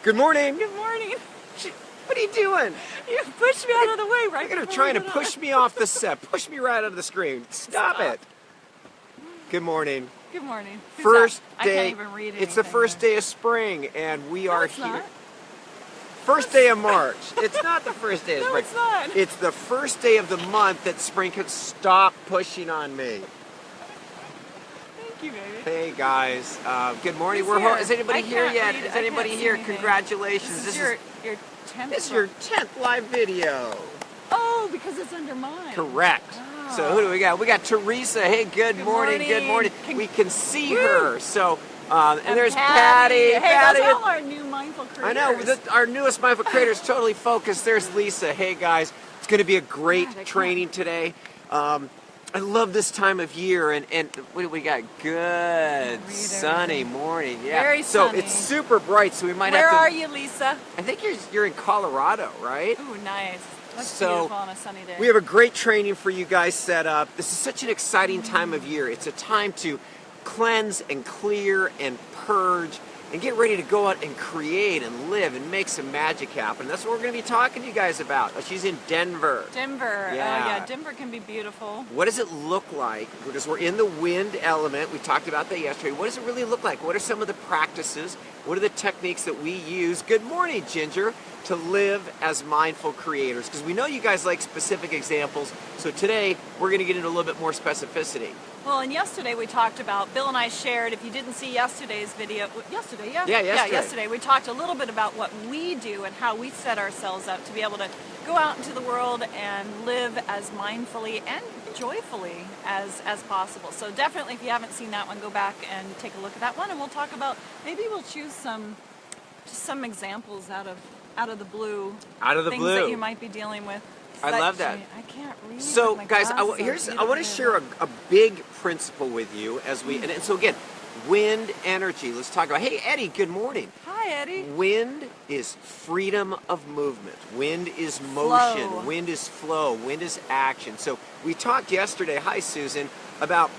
Good morning. Good morning. What are you doing? You pushed me out of the way, right? You're trying to push me off the set. Push me right out of the screen. Stop it. Good morning. Good morning. Who's First that? day. I can't even read It's the first day of spring, and we are it's here. not. First day of March. It's not the first day of No, spring. it's not. It's the first day of the month that spring can stop pushing on me. Thank you, baby. Hey guys, good morning. Who's here? Is anybody I here can't yet? read- Is I anybody can't see here? anything. Congratulations. This is your 10th. This is your 10th live video. Oh, because it's under mine. Correct. Oh. So who do we got? We got Teresa. Hey, good morning. Good morning. We can see her. So, and there's Patty. Hey, Patty. those are all our new mindful creators. I know. Our newest mindful creator is totally focused. There's Lisa. Hey, guys. It's going to be a great training today. I love this time of year, and what do we got? Good sunny morning. Yeah. Very so sunny. it's super bright, so we might Where have to. are you, Lisa? I think you're in Colorado, right? Ooh, nice. That's So, beautiful on a sunny day. We have a great training for you guys set up. This is such an exciting time of year. It's a time to cleanse and clear and purge and get ready to go out and create and live and make some magic happen. That's what we're going to be talking to you guys about. She's in Denver. Denver. Yeah. Oh, yeah. Denver can be beautiful. What does it look like? Because we're in the wind element. We talked about that yesterday. What does it really look like? What are some of the practices? What are the techniques that we use? Good morning, Ginger. To live as mindful creators. Because we know you guys like specific examples. So today, we're going to get into a little bit more specificity. Well, and yesterday we talked about, Bill and I shared, if you didn't see yesterday's video, yesterday, yeah? Yeah, yesterday. Yeah, yesterday we talked a little bit about what we do and how we set ourselves up to be able to go out into the world and live as mindfully and joyfully as possible. So definitely, if you haven't seen that one, go back and take a look at that one, and we'll talk about, maybe we'll choose some examples out of the blue. Things that you might be dealing with. I love that. I can't read. So, my guys, glasses I want to share a big principle with you as we, and so again, wind energy. Let's talk about, hey, Eddie, good morning. Hi, Eddie. Wind is freedom of movement. Wind is motion. Flow. Wind is flow. Wind is action. So we talked yesterday, hi, Susan, about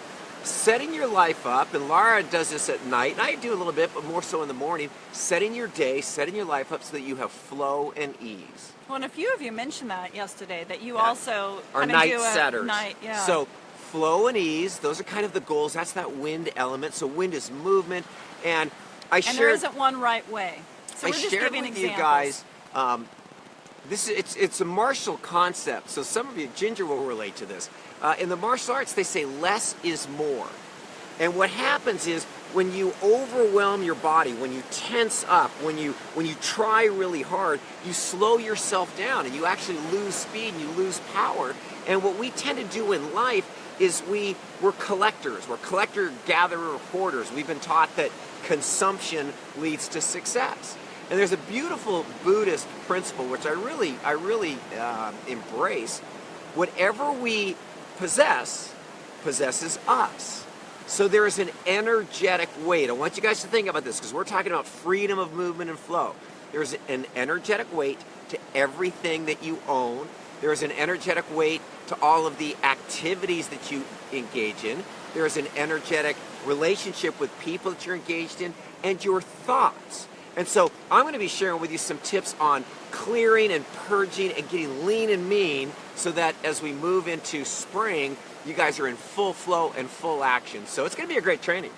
setting your life up, and Laura does this at night, and I do a little bit, but more so in the morning, setting your day, setting your life up so that you have flow and ease. Well, and a few of you mentioned that yesterday, that you also are kind of night do a setters. night, yeah. So flow and ease, those are kind of the goals. That's that wind element. So wind is movement, and there isn't one right way. So I we're just shared giving with examples. you guys. It's a martial concept. So some of you, Ginger, will relate to this. In the martial arts, they say less is more. And what happens is when you overwhelm your body, when you tense up, when you try really hard, you slow yourself down and you actually lose speed and you lose power. And what we tend to do in life is we're collectors. We're collector-gatherer hoarders. We've been taught that consumption leads to success. And there's a beautiful Buddhist principle which I really embrace. Whatever we possesses us. So there is an energetic weight. I want you guys to think about this because we're talking about freedom of movement and flow. There's an energetic weight to everything that you own. There is an energetic weight to all of the activities that you engage in. There is an energetic relationship with people that you're engaged in and your thoughts. And so I'm going to be sharing with you some tips on clearing and purging and getting lean and mean so that as we move into spring, you guys are in full flow and full action. So it's going to be a great training.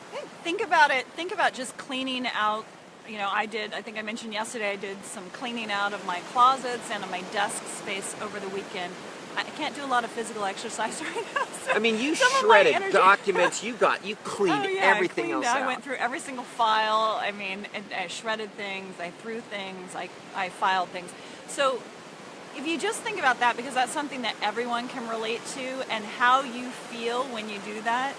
Think about it. Think about just cleaning out. You know, I think I mentioned yesterday, I did some cleaning out of my closets and of my desk space over the weekend. I can't do a lot of physical exercise right now. So I mean, you shredded documents. You cleaned everything else out. I went through every single file. I mean, I shredded things. I threw things. I filed things. So if you just think about that, because that's something that everyone can relate to, and how you feel when you do that,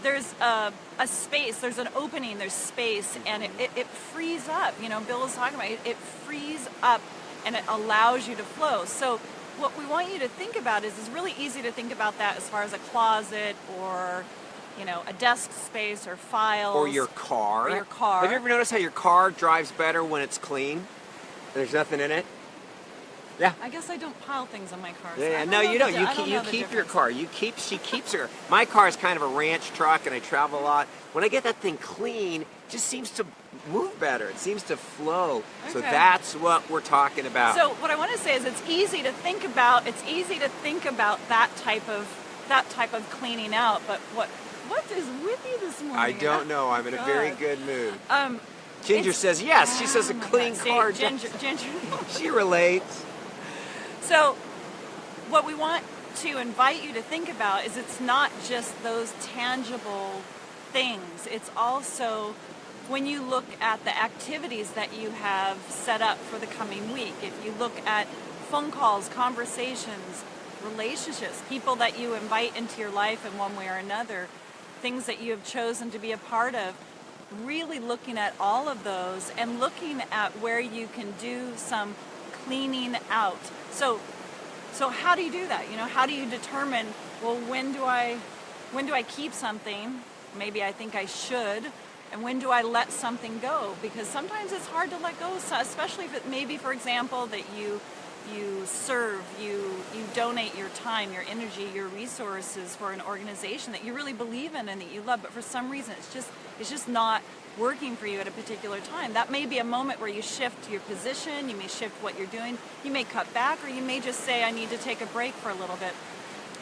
there's a space, there's an opening, there's space, and it frees up. You know, Bill was talking about it. It frees up, and it allows you to flow. So what we want you to think about is it's really easy to think about that as far as a closet or, you know, a desk space or files. Or your car. Or your car. Have you ever noticed how your car drives better when it's clean? There's nothing in it? Yeah. I guess I don't pile things on my car. So Yeah, I no, know you the don't. di- I don't You know the keep your difference. car. She keeps her. My car is kind of a ranch truck, and I travel a lot. When I get that thing clean, it just seems to move better. It seems to flow. So Okay. that's what we're talking about. So what I want to say is it's easy to think about. It's easy to think about that type of cleaning out. But what is with you this morning? I don't know. I'm in a very God. good mood. Um, Ginger it's- says yes. She says a Oh my clean God. car. See, Ginger. She relates. So, what we want to invite you to think about is it's not just those tangible things. It's also when you look at the activities that you have set up for the coming week. If you look at phone calls, conversations, relationships, people that you invite into your life in one way or another, things that you have chosen to be a part of, really looking at all of those and looking at where you can do some cleaning out. So how do you do that? How do you determine, well, when do I keep something? Maybe I think I should. And when do I let something go? Because sometimes it's hard to let go, especially if it maybe, for example, that you serve, you donate your time, your energy, your resources for an organization that you really believe in and that you love, but for some reason it's just not working for you at a particular time. That may be a moment where you shift your position, you may shift what you're doing, you may cut back, or you may just say, I need to take a break for a little bit.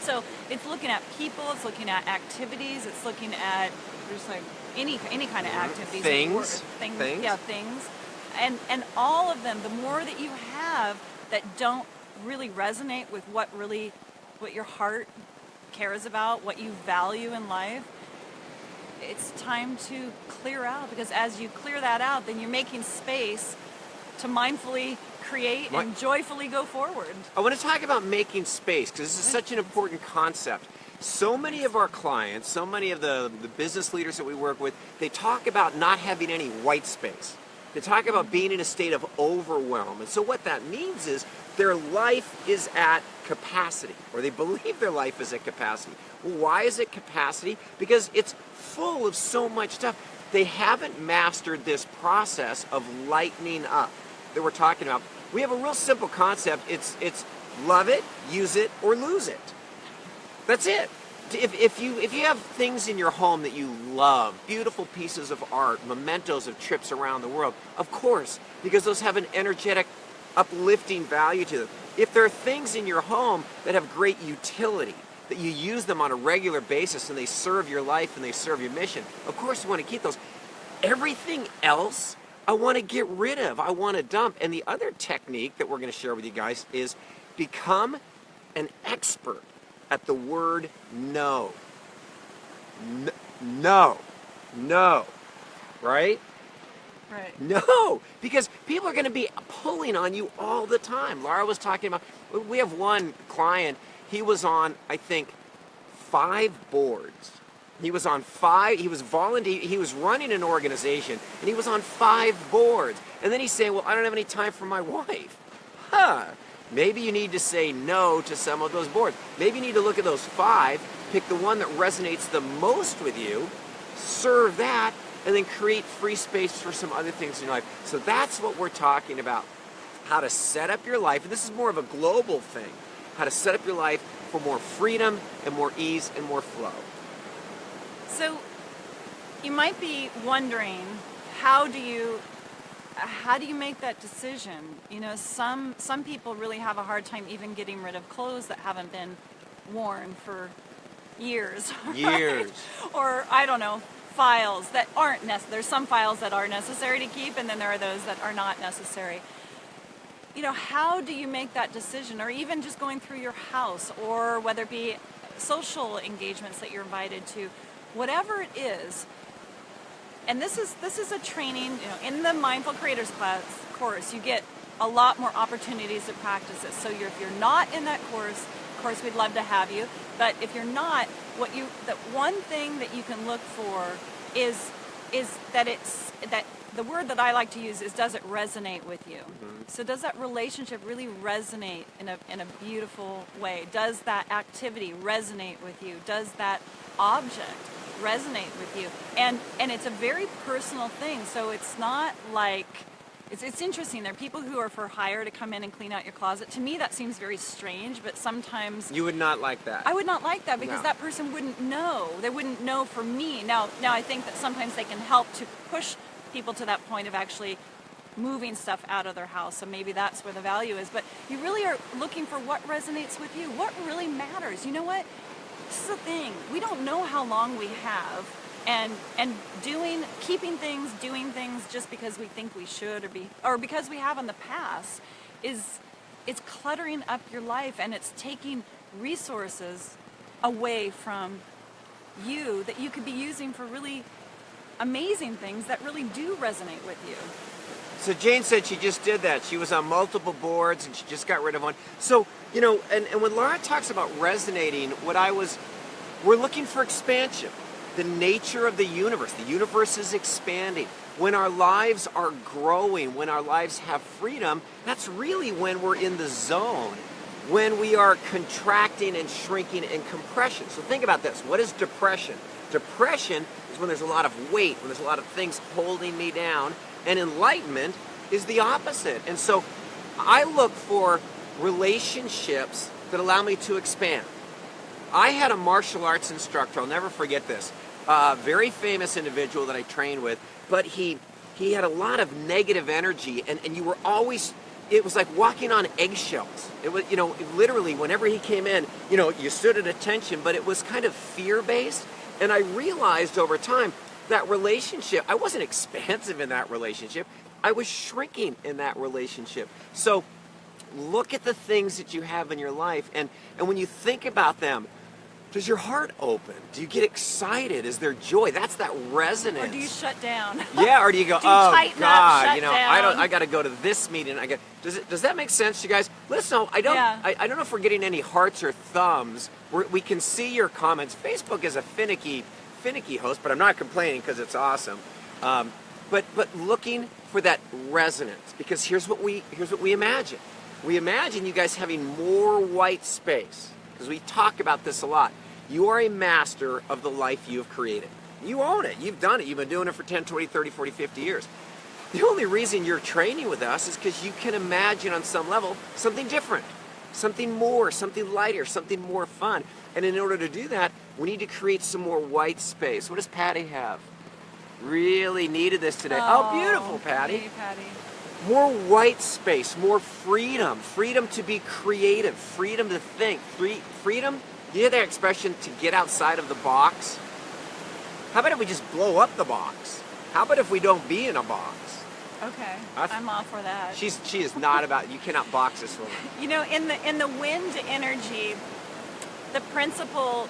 So it's looking at people, it's looking at activities, it's looking at there's like any kind of activities. Things. Yeah, things. And all of them, the more that you have that don't really resonate with what your heart cares about, what you value in life, it's time to clear out, because as you clear that out, then you're making space to mindfully create and joyfully go forward. I want to talk about making space because this is such an important concept. So many of our clients, so many of the business leaders that we work with, they talk about not having any white space. They talk about being in a state of overwhelm. And so what that means is their life is at capacity, or they believe their life is at capacity. Well, why is it capacity? Because it's full of so much stuff. They haven't mastered this process of lightening up that we're talking about. We have a real simple concept. It's love it, use it, or lose it. That's it. If you have things in your home that you love, beautiful pieces of art, mementos of trips around the world, of course, because those have an energetic, uplifting value to them. If there are things in your home that have great utility, that you use them on a regular basis and they serve your life and they serve your mission, of course you want to keep those. Everything else I want to get rid of, I want to dump. And the other technique that we're going to share with you guys is become an expert at the word no. No. Right? Right. No, because people are going to be pulling on you all the time. Laura was talking about, we have one client, he was on, I think, 5 boards. He was on 5, he was running an organization, and he was on 5 boards. And then he's saying, well, I don't have any time for my wife. Maybe you need to say no to some of those boards. Maybe you need to look at those 5, pick the one that resonates the most with you, serve that, and then create free space for some other things in your life. So that's what we're talking about. How to set up your life, and this is more of a global thing, how to set up your life for more freedom and more ease and more flow. So you might be wondering, how do you make that decision? Some people really have a hard time even getting rid of clothes that haven't been worn for years. Years. Or, I don't know, files that aren't necessary. There's some files that are necessary to keep, and then there are those that are not necessary. How do you make that decision? Or even just going through your house, or whether it be social engagements that you're invited to, whatever it is. And this is a training, in the Mindful Creators course, you get a lot more opportunities to practice it. So if you're not in that course, of course, we'd love to have you. But if you're not, the one thing that you can look for is that the word that I like to use is, does it resonate with you? Mm-hmm. So does that relationship really resonate in a beautiful way? Does that activity resonate with you? Does that object resonate with you? And it's a very personal thing. So it's not like it's interesting. There are people who are for hire to come in and clean out your closet. To me, that seems very strange, but sometimes You would not like that. I would not like that because No. that person wouldn't know. They wouldn't know for me. Now I think that sometimes they can help to push people to that point of actually moving stuff out of their house. So maybe that's where the value is. But you really are looking for what resonates with you, what really matters. You know what? This is the thing. We don't know how long we have. And keeping things, doing things just because we think we should or because we have in the past it's cluttering up your life, and it's taking resources away from you that you could be using for really amazing things that really do resonate with you. So Jane said she just did that. She was on multiple boards and she just got rid of one. So, and when Laura talks about resonating, we're looking for expansion. The nature of the universe is expanding. When our lives are growing, when our lives have freedom, that's really when we're in the zone, when we are contracting and shrinking and compression. So think about this. What is depression? Depression is when there's a lot of weight, when there's a lot of things holding me down, and enlightenment is the opposite. And so I look for relationships that allow me to expand. I had a martial arts instructor, I'll never forget this, very famous individual that I trained with, but he had a lot of negative energy, and you were always, it was like walking on eggshells. It was, literally whenever he came in, you stood at attention, but it was kind of fear-based. And I realized over time that relationship, I wasn't expansive in that relationship, I was shrinking in that relationship. So look at the things that you have in your life, and when you think about them, does your heart open? Do you get excited? Is there joy? That's that resonance. Or do you shut down? Yeah, or do you go, Do you oh tighten up, God, shut down? I got to go to this meeting. Does that make sense, you guys? Listen, I don't know if we're getting any hearts or thumbs. We can see your comments. Facebook is a finicky host, but I'm not complaining because it's awesome. But looking for that resonance, because here's what we imagine. We imagine you guys having more white space. Because we talk about this a lot. You are a master of the life you have created. You own it. You've done it. You've been doing it for 10, 20, 30, 40, 50 years. The only reason you're training with us is because you can imagine on some level something different, something more, something lighter, something more fun. And in order to do that, we need to create some more white space. What does Patty have? Really needed this today. Oh, beautiful, Patty. Hey, Patty. More white space, more freedom, freedom to be creative, freedom to think, freedom, you hear that expression, to get outside of the box? How about if we just blow up the box? How about if we don't be in a box? Okay, I'm all for that. She is not about, you cannot box this woman. In the wind energy, the principle,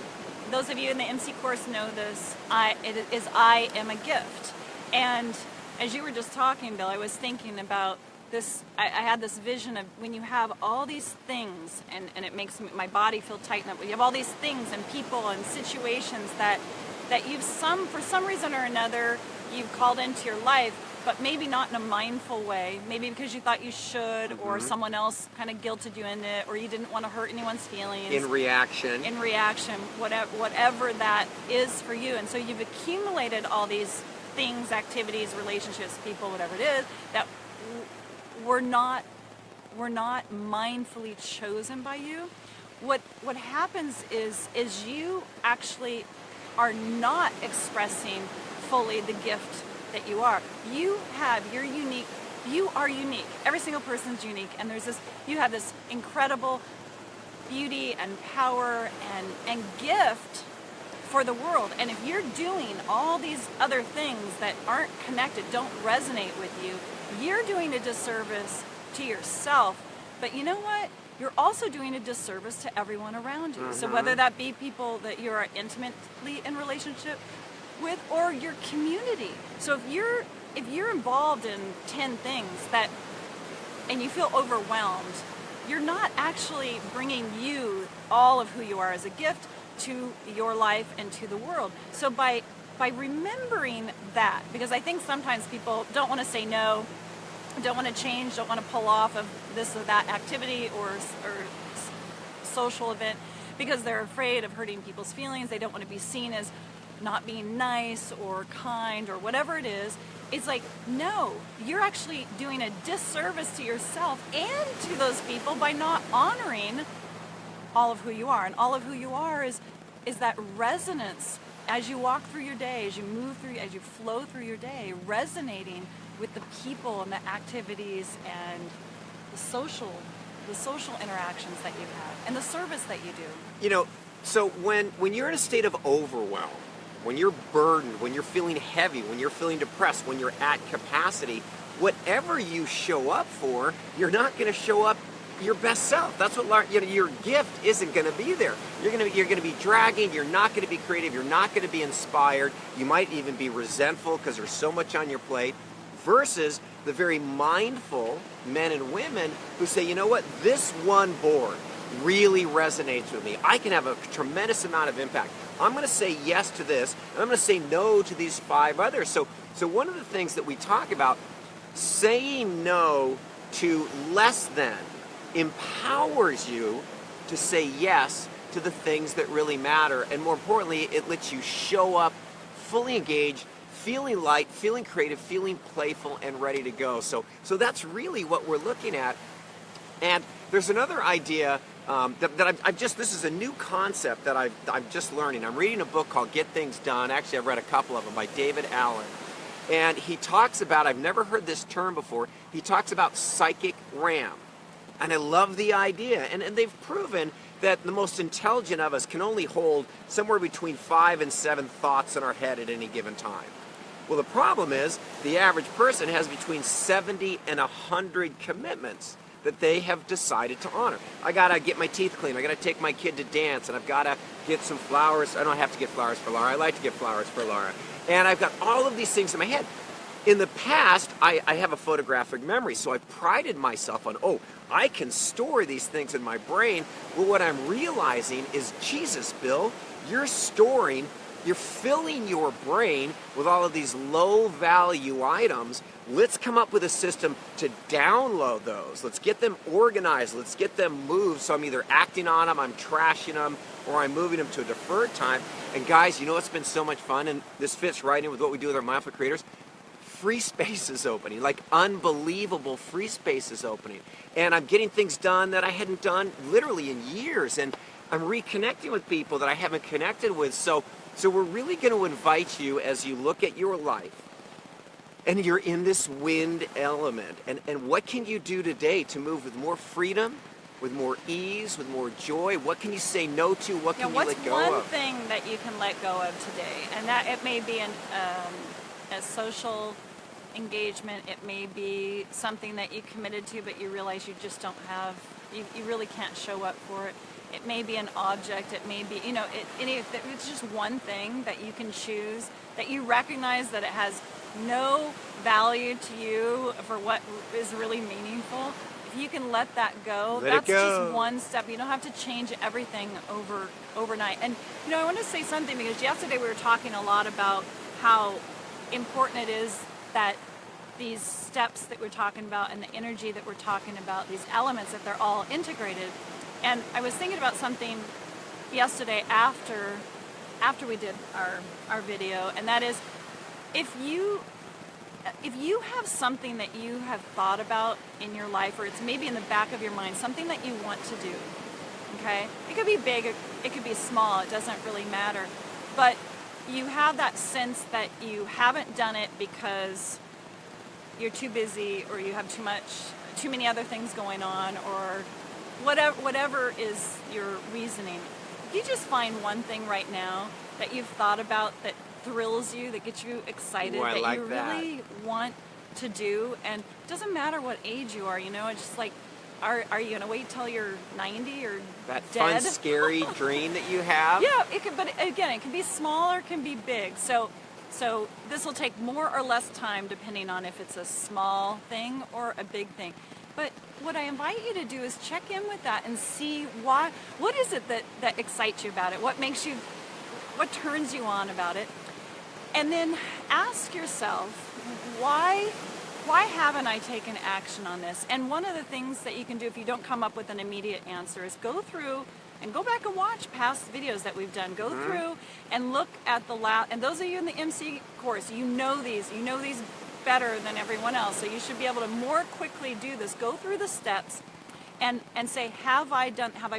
those of you in the MC course know this, I am a gift. And as you were just talking, Bill, I was thinking about this. I had this vision of when you have all these things, and it makes my body feel tightened up. When you have all these things and people and situations that you've for some reason or another, you've called into your life, but maybe not in a mindful way. Maybe because you thought you should, or someone else kind of guilted you into it, or you didn't want to hurt anyone's feelings. In reaction, whatever that is for you. And so you've accumulated all these things, activities, relationships, people, whatever it is, that were not mindfully chosen by you. What happens is you actually are not expressing fully the gift that you are. You're unique. You are unique. Every single person's unique, and you have this incredible beauty and power and gift for the world. And if you're doing all these other things that aren't connected, don't resonate with you, you're doing a disservice to yourself. But you know what? You're also doing a disservice to everyone around you. So whether that be people that you're intimately in relationship with, or your community. So if you're involved in 10 things and you feel overwhelmed, you're not actually bringing all of who you are as a gift to your life and to the world. So by remembering that, because I think sometimes people don't want to say no, don't want to change, don't want to pull off of this or that activity or social event because they're afraid of hurting people's feelings. They don't want to be seen as not being nice or kind or whatever it is. it's like, no, you're actually doing a disservice to yourself and to those people by not honoring all of who you are. And all of who you are is that resonance as you walk through your day, as you move through, as you flow through your day, resonating with the people and the activities and the social interactions that you have and the service that you do. You know, so when you're in a state of overwhelm, when you're burdened, when you're feeling heavy, when you're feeling depressed, when you're at capacity, whatever you show up for, you're not going to show up your best self. That's what your gift isn't going to be there. You're going to be dragging. You're not going to be creative. You're not going to be inspired. You might even be resentful because there's so much on your plate. Versus the very mindful men and women who say, you know what, this one board really resonates with me. I can have a tremendous amount of impact. I'm going to say yes to this, and I'm going to say no to these 5 others. So one of the things that we talk about, saying no to less than empowers you to say yes to the things that really matter. And more importantly, it lets you show up fully engaged, feeling light, feeling creative, feeling playful, and ready to go. So that's really what we're looking at. And there's another idea that I've just, this is a new concept that I'm just learning. I'm reading a book called Get Things Done. Actually, I've read a couple of them by David Allen. And he talks about, I've never heard this term before, he talks about psychic RAM. And I love the idea. And they've proven that the most intelligent of us can only hold somewhere between 5 and 7 thoughts in our head at any given time. Well, the problem is the average person has between 70 and 100 commitments that they have decided to honor. I gotta get my teeth cleaned. I gotta take my kid to dance, and I've gotta get some flowers. I don't have to get flowers for Laura. I like to get flowers for Laura. And I've got all of these things in my head. In the past, I have a photographic memory, so I prided myself on, I can store these things in my brain. Well, what I'm realizing is, Jesus, Bill, you're filling your brain with all of these low-value items. Let's come up with a system to download those. Let's get them organized. Let's get them moved. So I'm either acting on them, I'm trashing them, or I'm moving them to a deferred time. And guys, you know what's been so much fun? And this fits right in with what we do with our Mindful Creators. Free spaces opening, like unbelievable free spaces opening. And I'm getting things done that I hadn't done literally in years. And I'm reconnecting with people that I haven't connected with. So we're really going to invite you, as you look at your life and you're in this wind element, and what can you do today to move with more freedom, with more ease, with more joy? What can you say no to? What can you let go what's of? one thing that you can let go of today? And that it may be a social engagement. It may be something that you committed to, but you realize you just don't have, you really can't show up for it. It may be an object. It may be, it's just one thing that you can choose, that you recognize that it has no value to you for what is really meaningful. If you can let that go, that's just one step. You don't have to change everything overnight. And, I want to say something, because yesterday we were talking a lot about how important it is that these steps that we're talking about and the energy that we're talking about, these elements, that they're all integrated. And I was thinking about something yesterday after we did our video, and that is, if you have something that you have thought about in your life, or it's maybe in the back of your mind, something that you want to do, okay? It could be big, it could be small, it doesn't really matter. But you have that sense that you haven't done it because you're too busy, or you have too many other things going on, or whatever is your reasoning. You just find one thing right now that you've thought about that thrills you, that gets you excited, that you really want to do. And it doesn't matter what age you are, it's just like, are you going to wait till you're 90 or that dead? Fun, scary dream that you have? Yeah, but again, it can be small or it can be big. So this will take more or less time depending on if it's a small thing or a big thing. But what I invite you to do is check in with that and see what is it that excites you about it? What turns you on about it? And then ask yourself, why haven't I taken action on this? And one of the things that you can do if you don't come up with an immediate answer is go through and go back and watch past videos that we've done. Go through and look at and those of you in the MC course, you know these better than everyone else. So you should be able to more quickly do this. Go through the steps and say, have I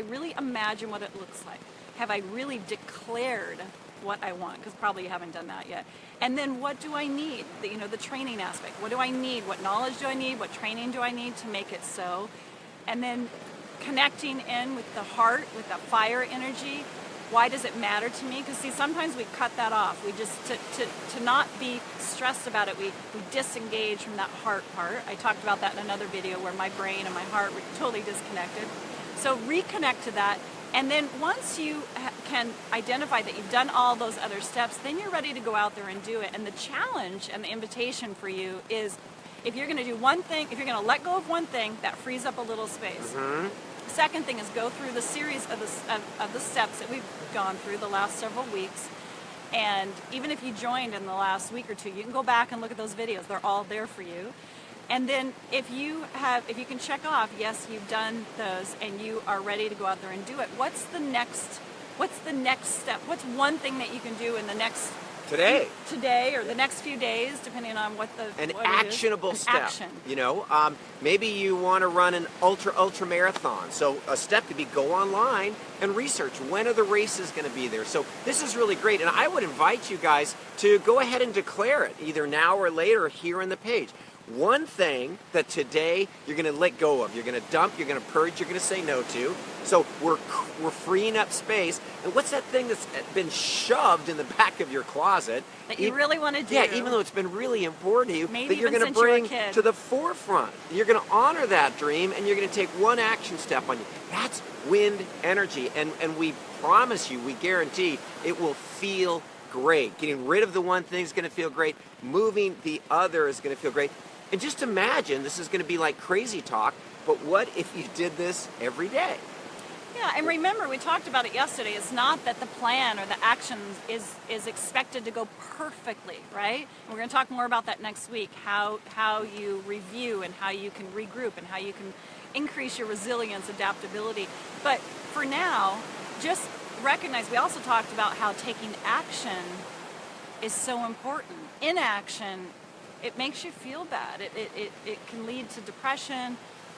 really imagined what it looks like? Have I really declared what I want? Because probably you haven't done that yet. And then what do I need? The training aspect. What do I need? What knowledge do I need? What training do I need to make it so? And then connecting in with the heart, with that fire energy. Why does it matter to me? Because see, sometimes we cut that off. We just, to not be stressed about it, we disengage from that heart part. I talked about that in another video where my brain and my heart were totally disconnected. So reconnect to that. And then once you can identify that you've done all those other steps, then you're ready to go out there and do it. And the challenge and the invitation for you is, if you're going to do one thing, if you're going to let go of one thing, that frees up a little space. Second thing is go through the series of the steps that we've gone through the last several weeks. And even if you joined in the last week or two, you can go back and look at those videos. They're all there for you. And then if you can check off, yes, you've done those and you are ready to go out there and do it, what's the next step? What's one thing that you can do in the next today or the next few days, depending on what actionable step. Action. Maybe you want to run an ultra marathon. So a step could be go online and research when are the races going to be there. So this is really great, and I would invite you guys to go ahead and declare it either now or later here on the page. One thing that today you're going to let go of, you're going to dump, you're going to purge, you're going to say no to. So we're freeing up space. And what's that thing that's been shoved in the back of your closet that you really want to do? Yeah, even though it's been really important to you, maybe that you're going to bring to the forefront. You're going to honor that dream, and you're going to take one action step on you. That's wind energy, and we promise you, we guarantee, it will feel great. Getting rid of the one thing is going to feel great. Moving the other is going to feel great. And just imagine, this is going to be like crazy talk, but what if you did this every day? Yeah, and remember, we talked about it yesterday. It's not that the plan or the action is expected to go perfectly, right? We're going to talk more about that next week, how you review and how you can regroup and how you can increase your resilience, adaptability. But for now, just recognize, we also talked about how taking action is so important. Inaction, it makes you feel bad. It can lead to depression,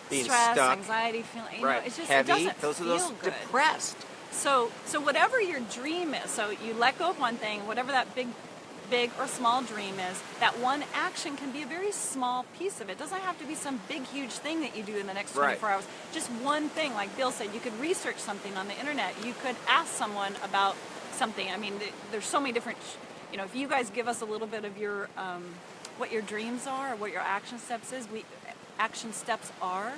being stress, stuck, anxiety, feeling, right. It's just heavy. It doesn't feel good. Depressed. So whatever your dream is, so you let go of one thing, whatever that big or small dream is, that one action can be a very small piece of it. It doesn't have to be some big, huge thing that you do in the next 24 hours. Just one thing, like Bill said, you could research something on the internet. You could ask someone about something. I mean, there's so many different, if you guys give us a little bit of your, what your dreams are, or what your action steps are,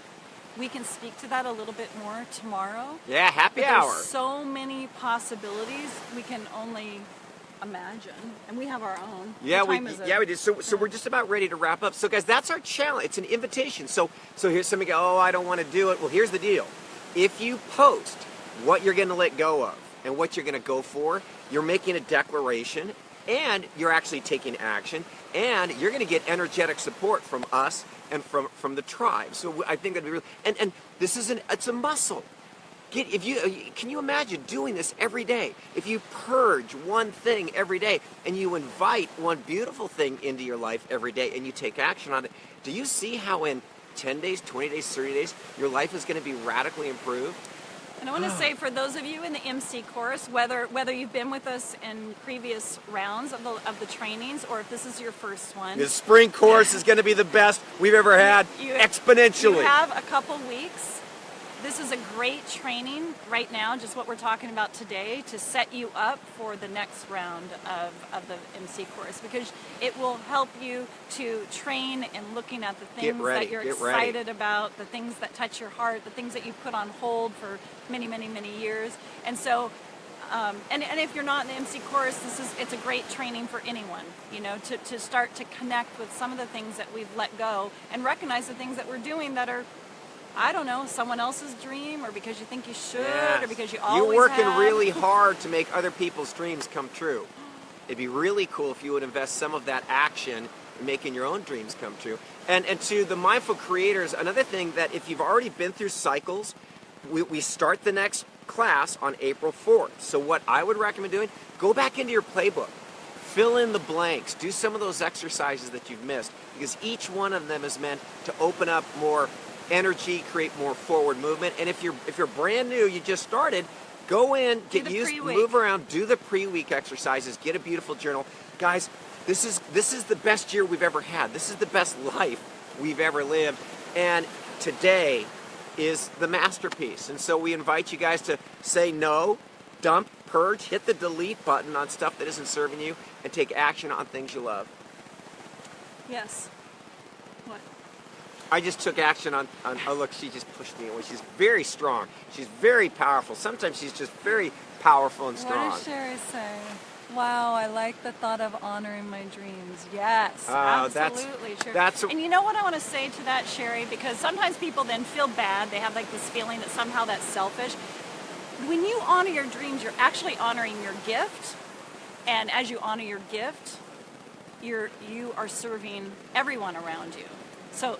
we can speak to that a little bit more tomorrow. Yeah, happy hour. There's so many possibilities we can only imagine, and we have our own. Yeah, we did. So we're just about ready to wrap up. So guys, that's our challenge. It's an invitation. So here's somebody go, oh, I don't want to do it. Well, here's the deal. If you post what you're going to let go of and what you're going to go for, you're making a declaration, and you're actually taking action, and you're going to get energetic support from us and from the tribe. So I think that'd be really, and this is it's a muscle. Can you imagine doing this every day? If you purge one thing every day and you invite one beautiful thing into your life every day and you take action on it, do you see how in 10 days, 20 days, 30 days, your life is going to be radically improved? And I want to say, for those of you in the MC course, whether you've been with us in previous rounds of the trainings, or if this is your first one, the spring course is going to be the best we've ever had, exponentially. You have a couple weeks. This is a great training right now, just what we're talking about today, to set you up for the next round of the MC course, because it will help you to train in looking at the things that you're excited about, the things that touch your heart, the things that you put on hold for many, many, many years. And so, and if you're not in the MC course, it's a great training for anyone, to start to connect with some of the things that we've let go and recognize the things that we're doing that are, I don't know, someone else's dream, or because you think you should, or because you always You're working have. really hard to make other people's dreams come true. It'd be really cool if you would invest some of that action in making your own dreams come true. And to the mindful creators, another thing, that if you've already been through cycles, we start the next class on April 4th. So what I would recommend doing, go back into your playbook. Fill in the blanks. Do some of those exercises that you've missed. because each one of them is meant to open up more energy, create more forward movement. And if you're brand new, you just started, go in, get used, move around, do the pre-week exercises, get a beautiful journal. Guys, this is the best year we've ever had. This is the best life we've ever lived. And today is the masterpiece. And so we invite you guys to say no, dump, purge, hit the delete button on stuff that isn't serving you, and take action on things you love. Yes. What? I just took action on oh look, she just pushed me away. She's very strong. She's very powerful. Sometimes she's just very powerful and strong. What does Sherry say? Wow, I like the thought of honoring my dreams. Yes, absolutely. And you know what I want to say to that, Sherry? Because sometimes people then feel bad. They have like this feeling that somehow that's selfish. When you honor your dreams, you're actually honoring your gift. And as you honor your gift, you are serving everyone around you. So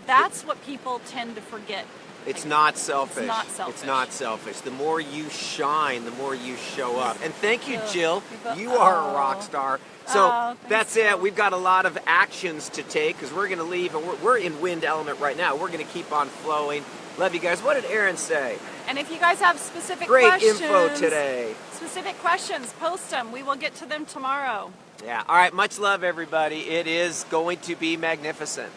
that's what people tend to forget. It's not selfish. It's not selfish. It's not selfish. The more you shine, the more you show up. And thank you, Jill. You are a rock star. So that's it. We've got a lot of actions to take because we're going to leave. And we're in wind element right now. We're going to keep on flowing. Love you guys. What did Aaron say? And if you guys have specific Great info today. Specific questions, post them. We will get to them tomorrow. Yeah. All right. Much love, everybody. It is going to be magnificent.